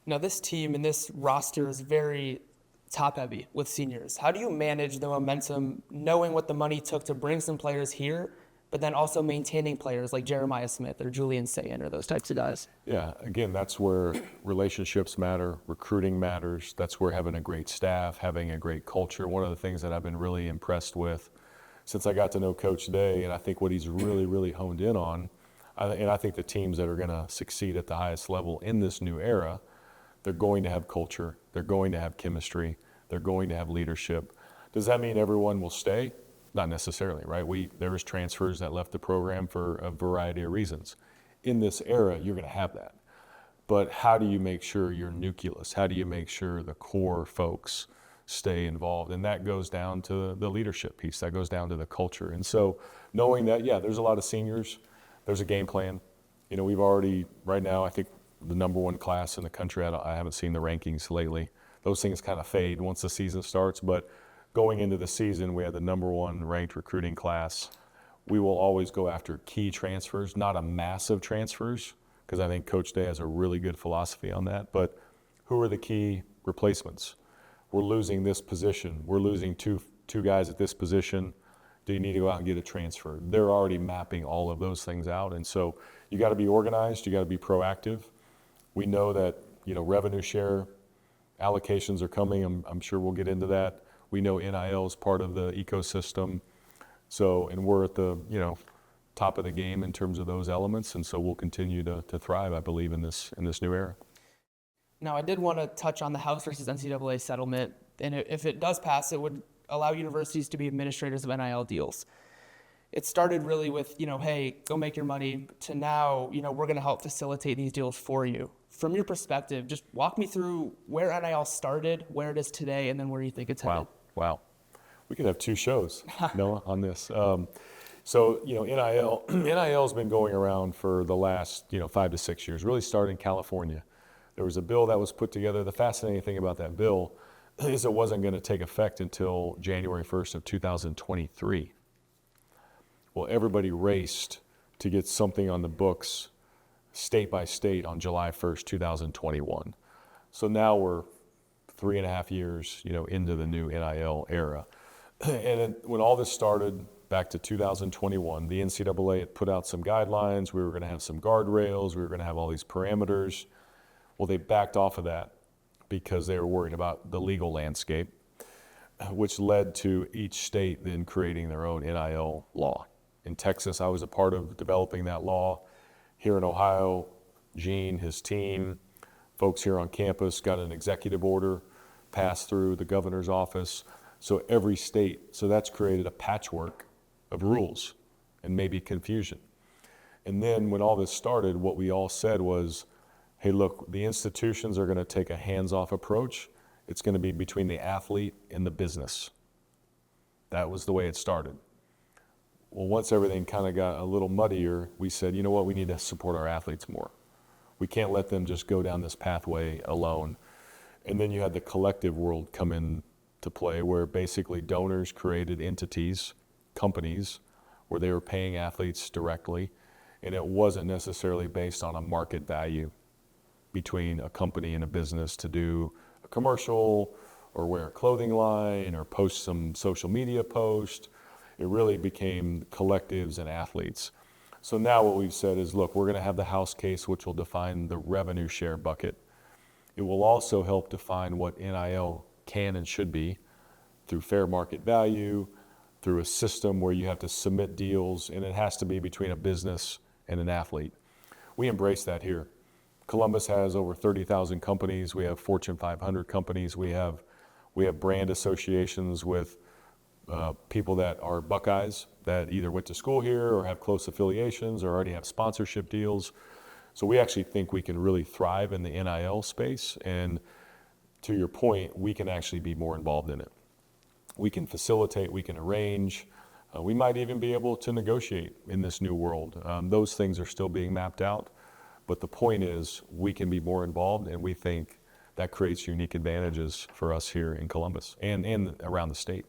Now, this team and this roster is very top-heavy with seniors. How do you manage the momentum, knowing what the money took to bring some players here, but then also maintaining players like Jeremiah Smith or Julian Sayin or those types of guys? Yeah, again, that's where relationships matter, recruiting matters. That's where having a great staff, having a great culture. One of the things that I've been really impressed with since I got to know Coach Day, and I think what he's really, really honed in on, and I think the teams that are going to succeed at the highest level in this new era, they're going to have culture, they're going to have chemistry, they're going to have leadership. Does that mean everyone will stay? Not necessarily, right? There was transfers that left the program for a variety of reasons. In this era, you're going to have that. But how do you make sure your nucleus, how do you make sure the core folks stay involved? And that goes down to the leadership piece, that goes down to the culture. And so knowing that, yeah, there's a lot of seniors, there's a game plan. You know, we've already, right now, I think the number one class in the country, I haven't seen the rankings lately. Those things kind of fade once the season starts, but going into the season, we had the number one ranked recruiting class. We will always go after key transfers, not a massive transfers, because I think Coach Day has a really good philosophy on that, but who are the key replacements? We're losing this position. We're losing two guys at this position. Do you need to go out and get a transfer? They're already mapping all of those things out, and so you got to be organized, you got to be proactive. We know that, you know, revenue share allocations are coming. I'm sure we'll get into that. We know NIL is part of the ecosystem. So, and we're at the, you know, top of the game in terms of those elements. And so we'll continue to thrive, I believe, in this new era. Now, I did want to touch on the House versus NCAA settlement. And if it does pass, it would allow universities to be administrators of NIL deals. It started really with, you know, hey, go make your money, to now, you know, we're going to help facilitate these deals for you. From your perspective, just walk me through where NIL started, where it is today, and then where you think it's headed. Wow. We could have two shows, Noah, on this. So, you know, NIL has been going around for the last, 5 to 6 years, really started in California. There was a bill that was put together. The fascinating thing about that bill is it wasn't going to take effect until January 1st of 2023. Well, everybody raced to get something on the books state by state on July 1st, 2021. So now we're 3.5 years, into the new NIL era. And when all this started back to 2021, the NCAA had put out some guidelines. We were going to have some guardrails. We were going to have all these parameters. Well, they backed off of that because they were worried about the legal landscape, which led to each state then creating their own NIL law. In Texas, I was a part of developing that law. Here in Ohio, Gene, his team, folks here on campus got an executive order passed through the governor's office. So every state, so that's created a patchwork of rules and maybe confusion. And then when all this started, what we all said was, hey, look, the institutions are going to take a hands-off approach. It's going to be between the athlete and the business. That was the way it started. Well, once everything kind of got a little muddier, we said, you know what, we need to support our athletes more. We can't let them just go down this pathway alone. And then you had the collective world come in to play, where basically donors created entities, companies, where they were paying athletes directly, and it wasn't necessarily based on a market value between a company and a business to do a commercial or wear a clothing line or post some social media post. It really became collectives and athletes. So now what we've said is, look, we're going to have the House case, which will define the revenue share bucket. It will also help define what NIL can and should be through fair market value, through a system where you have to submit deals, and it has to be between a business and an athlete. We embrace that here. Columbus has over 30,000 companies. We have Fortune 500 companies. We have brand associations with people that are Buckeyes that either went to school here or have close affiliations or already have sponsorship deals. So we actually think we can really thrive in the NIL space. And to your point, we can actually be more involved in it. We can facilitate, we can arrange. We might even be able to negotiate in this new world. Those things are still being mapped out. But the point is, we can be more involved, and we think that creates unique advantages for us here in Columbus and around the state.